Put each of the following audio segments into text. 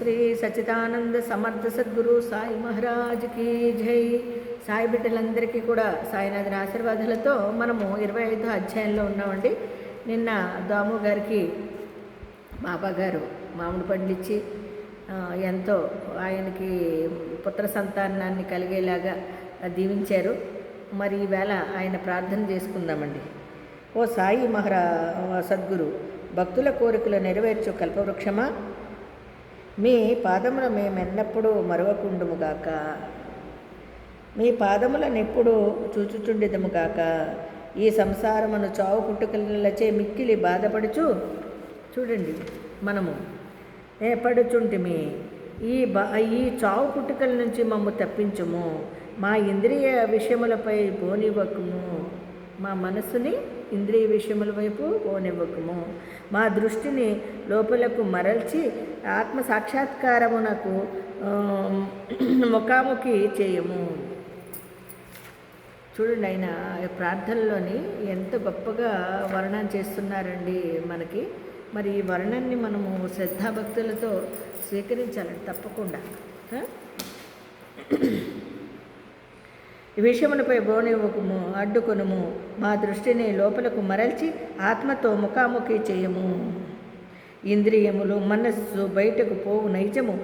శ్రీ సచ్చిదానంద సమర్థ సద్గురు సాయి మహారాజ్కి జై. సాయి బిడ్డలందరికీ కూడా సాయినాథుని ఆశీర్వాదాలతో మనము 25వ అధ్యాయంలో ఉన్నామండి. నిన్న దాము గారికి బాబా గారు మామిడి పండ్లు ఇచ్చి ఎంతో ఆయనకి పుత్ర సంతానాన్ని కలిగేలాగా దీవించారు. మరి ఈవేళ ఆయన ప్రార్థన చేసుకుందామండి. ఓ సాయి సద్గురు, భక్తుల కోరికలు నెరవేర్చు కల్పవృక్షమా, మీ పాదముల మేమెన్నప్పుడూ మరవకుండుముగాక. మీ పాదములనెప్పుడు చూచుచుండెదముగాక. ఈ సంసారమును చావు పుట్టుకలచే మిక్కిలి బాధపడుచు చూడండి మనము పడుచుంటిమి. ఈ చావు పుట్టుకల నుంచి మమ్ము తప్పించుము. మా ఇంద్రియ విషయములపై పోనివ్వకుము. మా మనస్సుని ఇంద్రియ విషయముల వైపు పోనివ్వకుము. మా దృష్టిని లోపలకు మరల్చి ఆత్మ సాక్షాత్కారమునకు ముఖాముఖి చేయము. చూడండి, ఆయన ప్రార్థనలోని ఎంత గొప్పగా వర్ణన చేస్తున్నారండి మనకి. మరి ఈ వర్ణాన్ని మనము శ్రద్ధాభక్తులతో స్వీకరించాలండి తప్పకుండా. ఈ విషయములపై బోనివ్వకుము, అడ్డుకొనుము. మా దృష్టిని లోపలకు మరల్చి ఆత్మతో ముఖాముఖి చేయము. ఇంద్రియములు మనస్సు బయటకు పోవు నైజము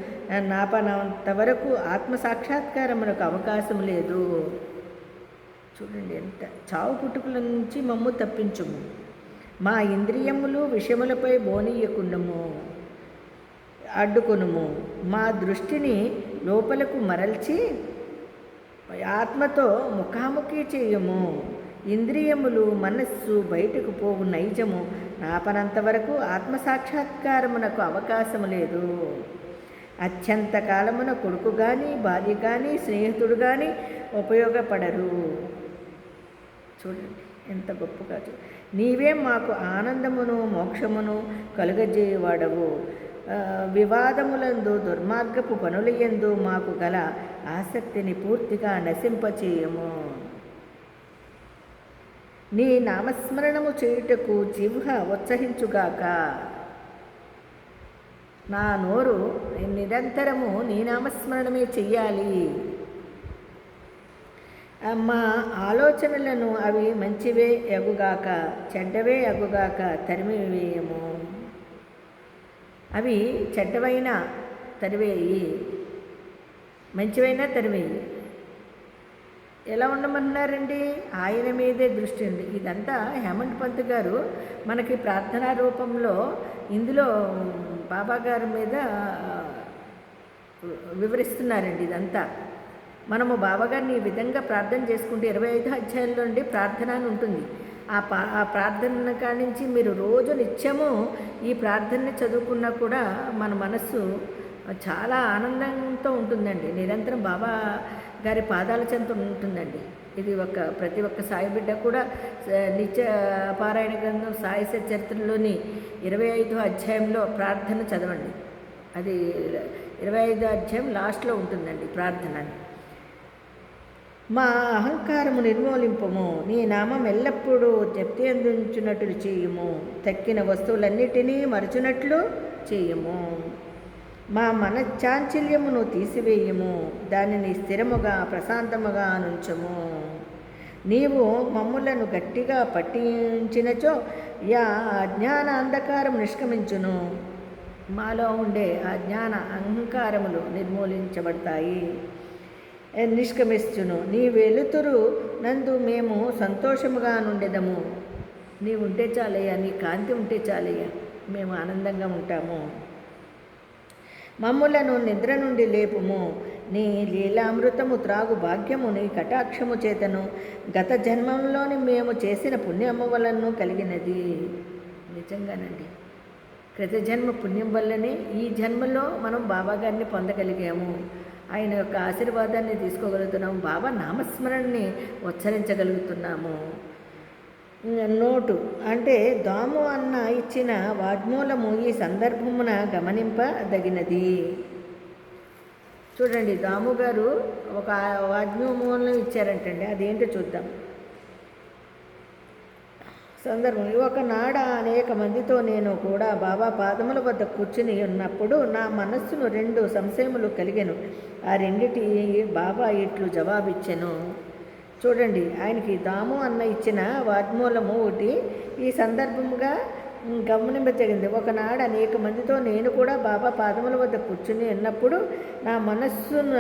నాపనంత వరకు ఆత్మ సాక్షాత్కారమునకు అవకాశం లేదు. చూడండి, ఎంత చావు పుట్టుకల నుంచి మమ్ము తప్పించుము. మా ఇంద్రియములు విషయములపై బోనీయకుండము, అడ్డుకొనుము. మా దృష్టిని లోపలకు మరల్చి ఆత్మతో ముఖాముఖి చేయము. ఇంద్రియములు మనస్సు బయటకు పోవు నైజము నాపనంత వరకు ఆత్మసాక్షాత్కారమునకు అవకాశము లేదు. అత్యంత కాలమున కొడుకు కానీ భార్య కానీ స్నేహితుడు కానీ ఉపయోగపడరు. చూడండి ఎంత గొప్పగా. నీవే మాకు ఆనందమును మోక్షమును కలుగజేయవాడవు. వివాదములందు దుర్మార్గపు పనులయందు మాకు గల ఆసక్తిని పూర్తిగా నశింపచేయము. నీ నామస్మరణము చేయుటకు జిహ్వ ఉత్సహించుగాక. నా నోరు నిరంతరము నీ నామస్మరణమే చెయ్యాలి. మా ఆలోచనలను అవి మంచివే ఎగుగాక చెడ్డవే ఎగుగాక తరిమివేయము. అవి చెడ్డవైనా తరివేయి, మంచివైనా తరివేయి. ఎలా ఉండమన్నారండి? ఆయన మీదే దృష్టి ఉంది. ఇదంతా హేమంత్ పంత్ గారు మనకి ప్రార్థనా రూపంలో ఇందులో బాబా గారి మీద వివరిస్తున్నారండి. ఇదంతా మనము బాబాగారిని ఈ విధంగా ప్రార్థన చేసుకుంటే 25వ అధ్యాయంలో నుండి ప్రార్థన అని ఉంటుంది. ఆ ప్రార్థన కాడి నుంచి మీరు రోజు నిత్యము ఈ ప్రార్థనని చదువుకున్నా కూడా మన మనస్సు చాలా ఆనందంతో ఉంటుందండి. నిరంతరం బాబా గారి పాదాల చెంత ఉంటుందండి. ఇది ప్రతి ఒక్క సాయి బిడ్డ కూడా నిత్య పారాయణ గ్రంథం సాయి చరిత్రలోని 25వ అధ్యాయంలో ప్రార్థన చదవండి. అది 25వ అధ్యాయం లాస్ట్లో ఉంటుందండి ప్రార్థన. మా అహంకారము నిర్మూలింపము. నీ నామం ఎల్లప్పుడూ జప్తి అందించున్నట్లు చేయుము. తక్కిన వస్తువులన్నిటినీ మరచునట్లు చేయుము. మా మనశ్చాంచల్యమును తీసివేయము. దానిని స్థిరముగా ప్రశాంతముగా నుంచము. నీవు మమ్ములను గట్టిగా పట్టించినచో అజ్ఞాన అంధకారం నిష్క్రమించును. మాలో ఉండే అజ్ఞాన అహంకారములు నిర్మూలించబడతాయి, నిష్క్రమిస్తును. నీ వెలుతురు నందు మేము సంతోషముగా నుండెదము. నీ ఉంటే చాలయ్యా, నీ కాంతి ఉంటే చాలయ్యా, మేము ఆనందంగా ఉంటాము. మమ్ములను నిద్ర నుండి లేపుము. నీ లీలామృతము త్రాగు భాగ్యము నీ కటాక్షము చేతను గత జన్మంలోని మేము చేసిన పుణ్యము వలన కలిగినది. నిజంగానండి, గత జన్మ పుణ్యం వల్లనే ఈ జన్మలో మనం బాబాగారిని పొందగలిగాము. ఆయన యొక్క ఆశీర్వాదాన్ని తీసుకోగలుగుతున్నాము. బాబా నామస్మరణని ఉచ్చరించగలుగుతున్నాము. నోటు అంటే దాము అన్న ఇచ్చిన వాగ్మూలము ఈ సందర్భమున గమనింపదగినది. చూడండి, దాము గారు ఒక వాగ్మూలం ఇచ్చారంటండి. అదేంటో చూద్దాం. సందర్భం ఒకనాడ అనేక మందితో నేను కూడా బాబా పాదముల వద్ద కూర్చుని ఉన్నప్పుడు నా మనస్సును 2 సంశయములు కలిగెను. ఆ రెండిటి బాబా ఇట్లు జవాబిచ్చెను. చూడండి, ఆయనకి దాము అన్న ఇచ్చిన వాగ్మూలము ఒకటి ఈ సందర్భముగా గమనింపదగింది. ఒకనాడు అనేక మందితో నేను కూడా బాబా పాదముల వద్ద కూర్చుని ఉన్నప్పుడు నా మనస్సున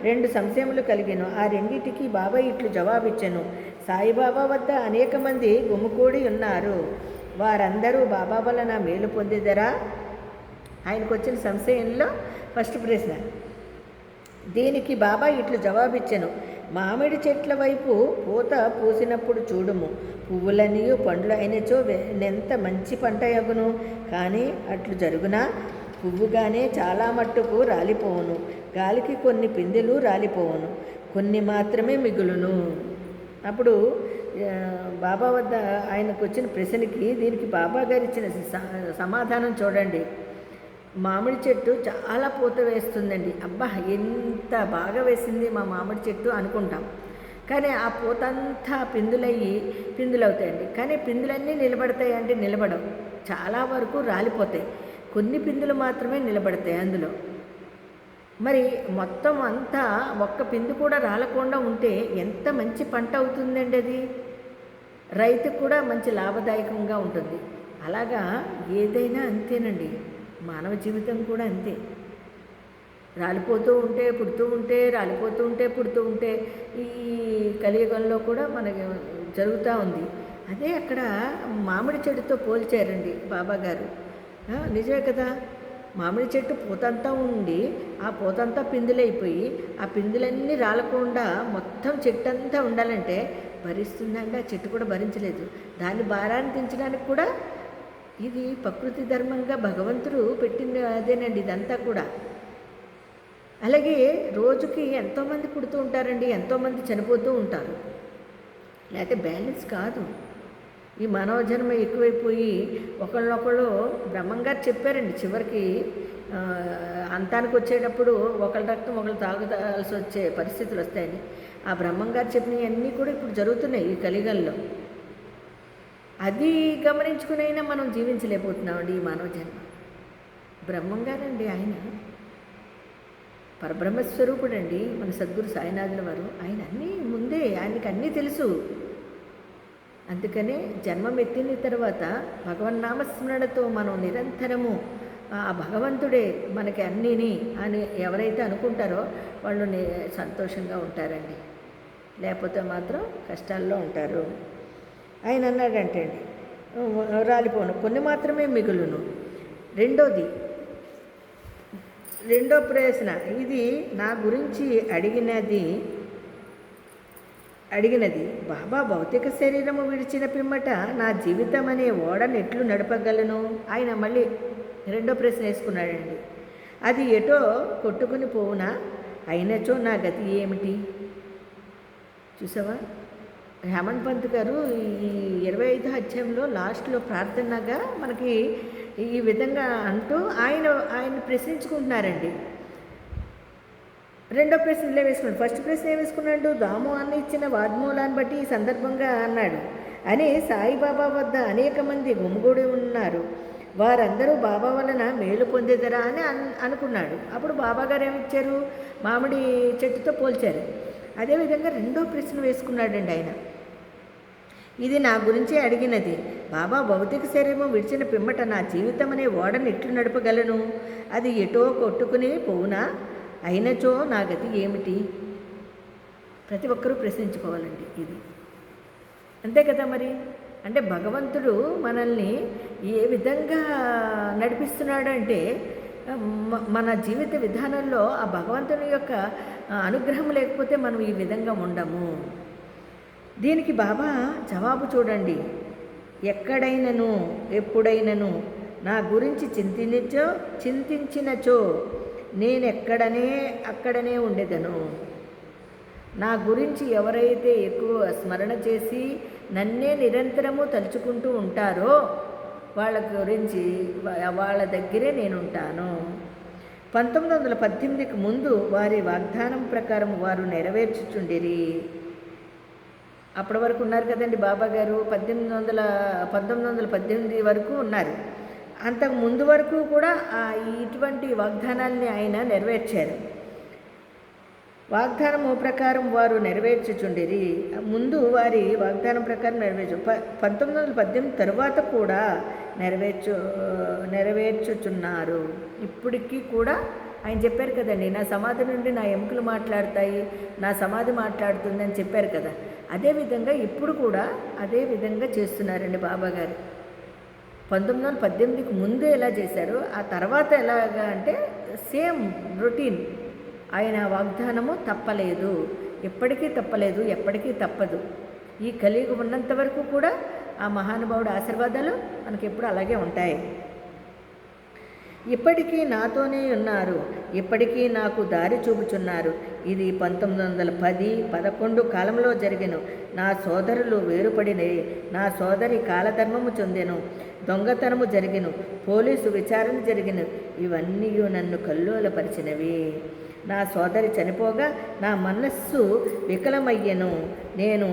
2 సంశయములు కలిగాను. ఆ రెండింటికి బాబా ఇట్లు జవాబిచ్చాను. సాయిబాబా వద్ద అనేక మంది గుమికూడి ఉన్నారు. వారందరూ బాబా వలన మేలు పొందిదరా? ఆయనకు వచ్చిన సంశయంలో ఫస్ట్ ప్రశ్న. దీనికి బాబా ఇట్లు జవాబిచ్చాను. మామిడి చెట్ల వైపు పూత పూసినప్పుడు చూడుము, పువ్వులనియు పండ్లు అయినచో ఎంత మంచి పంట యగును. కానీ అట్లు జరుగునా? పువ్వుగానే చాలా మట్టుకు రాలిపోవును, గాలికి కొన్ని పిందెలు రాలిపోవును, కొన్ని మాత్రమే మిగులును. అప్పుడు బాబా వద్ద ఆయనకు వచ్చిన ప్రశ్నకి దీనికి బాబా గారు ఇచ్చిన సమాధానం చూడండి. మామిడి చెట్టు చాలా పూత వేస్తుందండి. అబ్బా, ఎంత బాగా వేసింది మా మామిడి చెట్టు అనుకుంటాం. కానీ ఆ పూత అంతా పిందులవుతాయండి. కానీ పిందులన్నీ నిలబడతాయి అంటే నిలబడవు, చాలా వరకు రాలిపోతాయి. కొన్ని పిందులు మాత్రమే నిలబడతాయి అందులో. మరి మొత్తం అంతా ఒక్క పిందు కూడా రాలకుండా ఉంటే ఎంత మంచి పంట అవుతుందండి. అది రైతుకు కూడా మంచి లాభదాయకంగా ఉంటుంది. అలాగా ఏదైనా అంతేనండి, మానవ జీవితం కూడా అంతే. రాలిపోతూ ఉంటే పుడుతూ ఉంటే, రాలిపోతూ ఉంటే పుడుతూ ఉంటే ఈ కలియుగంలో కూడా మనకి జరుగుతూ ఉంది. అదే అక్కడ మామిడి చెట్టుతో పోల్చారండి బాబా గారు. నిజమే కదా. మామిడి చెట్టు పూతంతా ఉండి ఆ పూతంతా పిందులైపోయి ఆ పిందులన్నీ రాలకుండా మొత్తం చెట్టు అంతా ఉండాలంటే భరిస్తుందండి. ఆ చెట్టు కూడా భరించలేదు. దాని భారాన్ని పెంచడానికి కూడా ఇది ప్రకృతి ధర్మంగా భగవంతుడు పెట్టిన అదేనండి ఇదంతా కూడా. అలాగే రోజుకి ఎంతోమంది పుడుతూ ఉంటారండి, ఎంతోమంది చనిపోతూ ఉంటారు. లేకపోతే బ్యాలెన్స్ కాదు. ఈ మానవ జన్మ ఎక్కువైపోయి ఒకళ్ళనొకళ్ళు బ్రహ్మంగారు చెప్పారండి. చివరికి అంతానికి వచ్చేటప్పుడు ఒకళ్ళ రక్తం ఒకళ్ళు తాగుతాల్సి వచ్చే పరిస్థితులు వస్తాయని ఆ బ్రహ్మంగారు చెప్పినవన్నీ కూడా ఇప్పుడు జరుగుతున్నాయి ఈ కలియుగంలో. అది గమనించుకునైనా మనం జీవించలేకపోతున్నామండి ఈ మానవ జన్మ. బ్రహ్మంగారండి ఆయన పరబ్రహ్మస్వరూపుడండి మన సద్గురు సాయినాథుల వారు. ఆయన అన్నీ ముందే, ఆయనకి అన్నీ తెలుసు. అందుకనే జన్మం ఎత్తిన తర్వాత భగవన్నామస్మరణతో మనం నిరంతరము ఆ భగవంతుడే మనకి అన్నీని అని ఎవరైతే అనుకుంటారో వాళ్ళు సంతోషంగా ఉంటారండి. లేకపోతే మాత్రం కష్టాల్లో ఉంటారు. ఆయన అన్నాడంటే అండి, రాలిపోను, కొన్ని మాత్రమే మిగులును. రెండో ప్రశ్న, ఇది నా గురించి అడిగినది బాబా భౌతిక శరీరము విడిచిన పిమ్మట నా జీవితం అనే ఓడను ఎట్లు నడపగలను? ఆయన మళ్ళీ రెండో ప్రశ్న వేసుకున్నాడండి. అది ఎటో కొట్టుకుని పోవునా? అయినచో నా గతి ఏమిటి? చూసావా, హేమంత్ పంత్ గారు ఈ 25వ అధ్యాయంలో లాస్ట్లో ప్రార్థనగా మనకి ఈ విధంగా అంటూ ఆయన ప్రశ్నించుకుంటున్నారండి. రెండో ప్రశ్నలే వేసుకున్నాడు. ఫస్ట్ ప్రశ్న ఏం వేసుకున్నాడు? దాము అన్న ఇచ్చిన వాగ్మూలాన్ని బట్టి ఈ సందర్భంగా అన్నాడు అని సాయిబాబా వద్ద అనేక మంది గుమిగూడి ఉన్నారు. వారందరూ బాబా వలన మేలు పొందేదరా అని అనుకున్నాడు. అప్పుడు బాబా గారు ఏమిచ్చారు? మామిడి చెట్టుతో పోల్చారు. అదేవిధంగా రెండో ప్రశ్న వేసుకున్నాడండి ఆయన. ఇది నా గురించి అడిగినది బాబా భౌతిక శరీరం విడిచిన పిమ్మట నా జీవితం అనే ఓడను ఎట్లు నడపగలను? అది ఎటో కొట్టుకుని పోవునా? అయినచో నా గతి ఏమిటి? ప్రతి ఒక్కరూ ప్రశ్నించుకోవాలండి. ఇది అంతే కదా. మరి అంటే భగవంతుడు మనల్ని ఏ విధంగా నడిపిస్తున్నాడు అంటే మన జీవిత విధానంలో ఆ భగవంతుని యొక్క అనుగ్రహం లేకపోతే మనం ఈ విధంగా ఉండము. దీనికి బాబా జవాబు చూడండి. ఎక్కడైనను ఎప్పుడైనను నా గురించి చింతించినచో అక్కడనే ఉండేదను. నా గురించి ఎవరైతే ఎక్కువ స్మరణ చేసి నన్నే నిరంతరము తలుచుకుంటూ ఉంటారో వాళ్ళ దగ్గరే నేనుంటాను. 1918కు ముందు వారి వాగ్దానం ప్రకారం వారు నెరవేర్చుచుండిరి. అప్పటి వరకు ఉన్నారు కదండి బాబా గారు. 1918 వరకు ఉన్నారు. అంతకు ముందు వరకు కూడా ఇటువంటి వాగ్దానాల్ని ఆయన నెరవేర్చారు. వాగ్దానము ప్రకారం వారు నెరవేర్చుచుండిరి. ముందు వారి వాగ్దానం ప్రకారం 1918 తరువాత కూడా నెరవేర్చుచున్నారు. ఇప్పటికీ కూడా ఆయన చెప్పారు కదండి, నా సమాధి నుండి నా ఎముకలు మాట్లాడతాయి, నా సమాధి మాట్లాడుతుంది అని చెప్పారు కదా. అదేవిధంగా ఇప్పుడు కూడా అదే విధంగా చేస్తున్నారండి బాబాగారు. 1918కి ముందు ఎలా చేశారో ఆ తర్వాత ఎలాగా అంటే సేమ్ రొటీన్. ఆయన వాగ్దానము తప్పలేదు, ఎప్పటికీ తప్పలేదు, ఎప్పటికీ తప్పదు. ఈ కలియుగం ఉన్నంత వరకు కూడా ఆ మహానుభావుడు ఆశీర్వాదాలు మనకి ఎప్పుడు అలాగే ఉంటాయి. ఇప్పటికీ నాతోనే ఉన్నారు, ఇప్పటికీ నాకు దారి చూపుచున్నారు. ఇది 1910-11 కాలంలో జరిగెను. నా సోదరులు వేరుపడినవి, నా సోదరి కాలధర్మము చెందెను, దొంగతనము జరిగెను, పోలీసు విచారణ జరిగెను. ఇవన్నీ నన్ను కల్లోలపరిచినవి. నా సోదరి చనిపోగా నా మనస్సు వికలమయ్యెను. నేను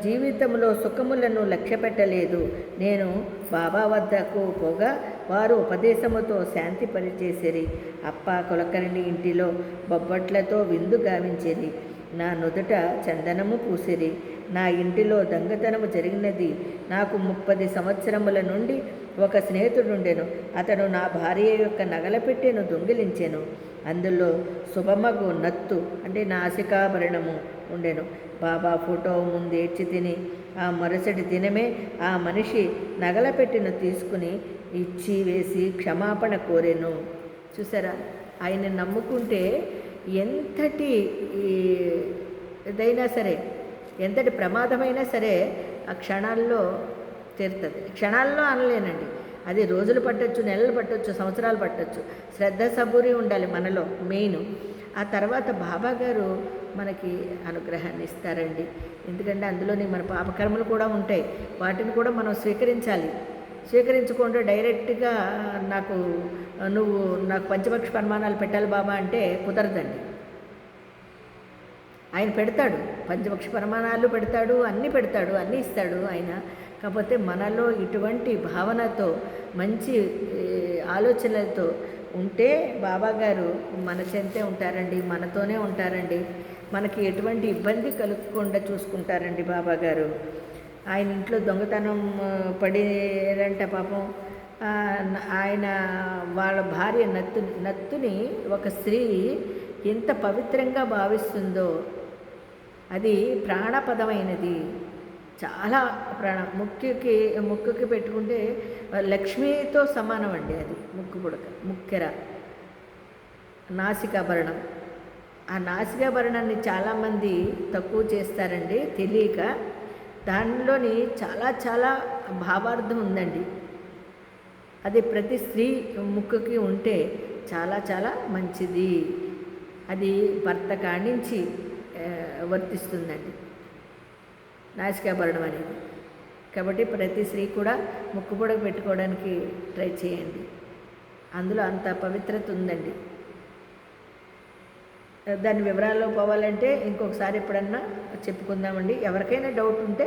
జీవితములో సుఖములను లక్ష్యపెట్టలేదు. నేను బాబా వద్దకు పోగా వారు ఉపదేశముతో శాంతి పరిచేసిరి. అప్ప కులకర్ణి ఇంటిలో బొబ్బట్లతో విందు గావించిరి. నా నుదుట చందనము పూసిరి. నా ఇంటిలో దొంగతనము జరిగినది. నాకు 30 సంవత్సరముల నుండి ఒక స్నేహితుడుండెను. అతడు నా భార్య యొక్క నగల పెట్టెను దొంగిలించెను. అందులో శుభమగు నత్తు అంటే నాసికాభరణము ఉండెను. బాబా ఫోటో ముందు ఏడ్చి తిని ఆ మరుసటి దినమే ఆ మనిషి నగల పెట్టెను తీసుకుని ఇచ్చి వేసి క్షమాపణ కోరెను. చూసారా, ఆయన నమ్ముకుంటే ఎంతటి ఇదైనా సరే, ఎంతటి ప్రమాదమైనా సరే ఆ క్షణాల్లో తీరుతుంది. క్షణాల్లో అనలేనండి, అది రోజులు పట్టొచ్చు, నెలలు పట్టొచ్చు, సంవత్సరాలు పట్టొచ్చు. శ్రద్ధ సబూరి ఉండాలి మనలో మెయిన్. ఆ తర్వాత బాబా గారు మనకి అనుగ్రహాన్ని ఇస్తారండి. ఎందుకంటే అందులోని మన పాపకర్మలు కూడా ఉంటాయి, వాటిని కూడా మనం స్వీకరించాలి. స్వీకరించకుండా డైరెక్ట్గా నువ్వు నాకు పంచపక్ష పరిమాణాలు పెట్టాలి బాబా అంటే కుదరదండి. ఆయన పెడతాడు, పంచపక్ష పరిమాణాలు పెడతాడు, అన్నీ పెడతాడు, అన్నీ ఇస్తాడు ఆయన. కాకపోతే మనలో ఇటువంటి భావనతో మంచి ఆలోచనలతో ఉంటే బాబా గారు మన చెంతే ఉంటారండి, మనతోనే ఉంటారండి. మనకి ఎటువంటి ఇబ్బంది కలుగకుండా చూసుకుంటారండి బాబా గారు. ఆయన ఇంట్లో దొంగతనం పడిరంట పాపం. ఆయన వాళ్ళ భార్య నత్తుని ఒక స్త్రీ ఎంత పవిత్రంగా భావిస్తుందో, అది ప్రాణపదమైనది, చాలా ముక్కుకి పెట్టుకుంటే లక్ష్మితో సమానం అండి. అది ముక్కెర నాసికాభరణం. ఆ నాసికాభరణాన్ని చాలామంది తక్కువ చేస్తారండి తెలియక. దానిలోని చాలా చాలా భావార్థం ఉందండి. అది ప్రతి స్త్రీ ముక్కుకి ఉంటే చాలా చాలా మంచిది. అది భర్త కానించి వర్తిస్తుందండి నాసికాభరణం అనేది. కాబట్టి ప్రతి స్త్రీ కూడా ముక్కు పొడకు పెట్టుకోవడానికి ట్రై చేయండి. అందులో అంత పవిత్రత ఉందండి. దాని వివరాల్లో పోవాలంటే ఇంకొకసారి ఎప్పుడన్నా చెప్పుకుందామండి. ఎవరికైనా డౌట్ ఉంటే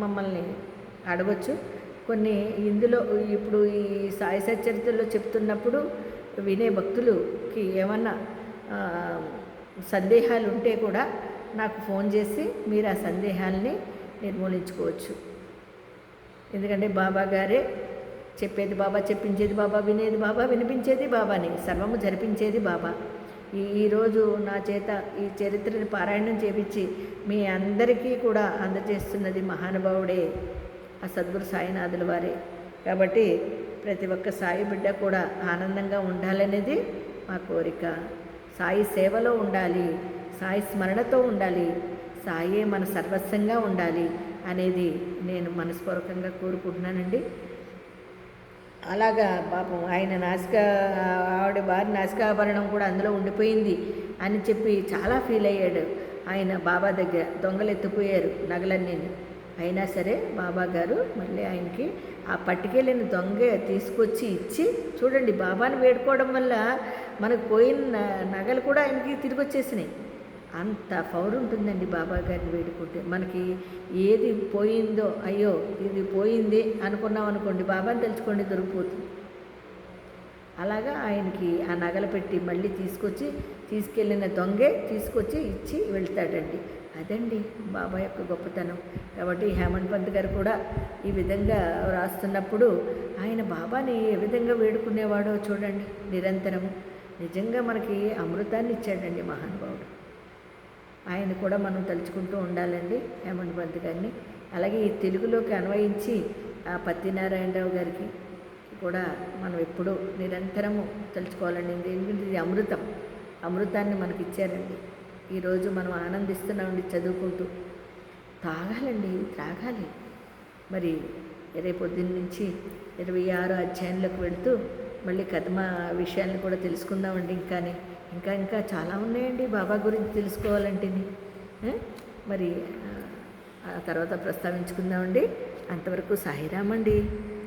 మమ్మల్ని అడగచ్చు. కొన్ని ఇందులో ఇప్పుడు ఈ సాయి సచ్చరిత్రలో చెప్తున్నప్పుడు వినే భక్తులకి ఏమన్నా సందేహాలు ఉంటే కూడా నాకు ఫోన్ చేసి మీరు ఆ సందేహాలని నిర్మూలించుకోవచ్చు. ఎందుకంటే బాబా గారే చెప్పేది బాబా, చెప్పించేది బాబా, వినేది బాబా, వినిపించేది బాబాని, సర్వము జరిపించేది బాబా. ఈరోజు నా చేత ఈ చరిత్రని పారాయణం చేపించి మీ అందరికీ కూడా అందజేస్తున్నది మహానుభావుడే, ఆ సద్గురు సాయినాథుల వారే. కాబట్టి ప్రతి ఒక్క సాయి బిడ్డ కూడా ఆనందంగా ఉండాలనేది మా కోరిక. సాయి సేవలో ఉండాలి, సాయి స్మరణతో ఉండాలి, సాయే మన సర్వస్వంగా ఉండాలి అనేది నేను మనస్పూర్వకంగా కోరుకుంటున్నానండి. అలాగా పాపం ఆయన ఆవిడ భార్య నాసికాభరణం కూడా అందులో ఉండిపోయింది అని చెప్పి చాలా ఫీల్ అయ్యాడు ఆయన. బాబా దగ్గర దొంగలు ఎత్తుపోయారు నగలన్నీ. అయినా సరే బాబా గారు మళ్ళీ ఆయనకి ఆ పట్టుకెళ్ళిన దొంగ తీసుకొచ్చి ఇచ్చి, చూడండి బాబాని వేడుకోవడం వల్ల మనకు పోయిన నగలు కూడా ఆయనకి తిరిగి వచ్చేసినాయి. అంత పవర్ ఉంటుందండి బాబా గారిని వేడుకుంటే. మనకి ఏది పోయిందో, అయ్యో ఇది పోయింది అనుకున్నాం అనుకోండి, బాబాని తెలుసుకోండి దొరికిపోతుంది. అలాగా ఆయనకి ఆ నగలు పెట్టి మళ్ళీ తీసుకెళ్ళిన దొంగే తీసుకొచ్చి ఇచ్చి వెళ్తాడండి. అదండి బాబా యొక్క గొప్పతనం. కాబట్టి హేమంత్ పంత్ గారు కూడా ఈ విధంగా రాస్తున్నప్పుడు ఆయన బాబాని ఏ విధంగా వేడుకునేవాడో చూడండి. నిరంతరము నిజంగా మనకి అమృతాన్ని ఇచ్చాడండి మహానుభావుడు. ఆయన కూడా మనం తలుచుకుంటూ ఉండాలండి హేమంత్ పంత్ గారిని. అలాగే ఈ తెలుగులోకి అన్వయించి ఆ పత్తినారాయణరావు గారికి కూడా మనం ఎప్పుడూ నిరంతరము తలుచుకోవాలండి. ఎందుకంటే ఇది అమృతాన్ని మనకి ఇచ్చారండి. ఈరోజు మనం ఆనందిస్తున్నామండి చదువుకుంటూ. తాగాలండి, త్రాగాలి. మరి రేపొద్దున్న నుంచి 26 అధ్యాయంలోకి వెళుతూ మళ్ళీ కథమ విషయాలను కూడా తెలుసుకుందామండి. ఇంకా చాలా ఉన్నాయండి బాబా గురించి తెలుసుకోవాలంటే. మరి ఆ తర్వాత ప్రస్తావించుకుందామండి. అంతవరకు సాయిరామండి.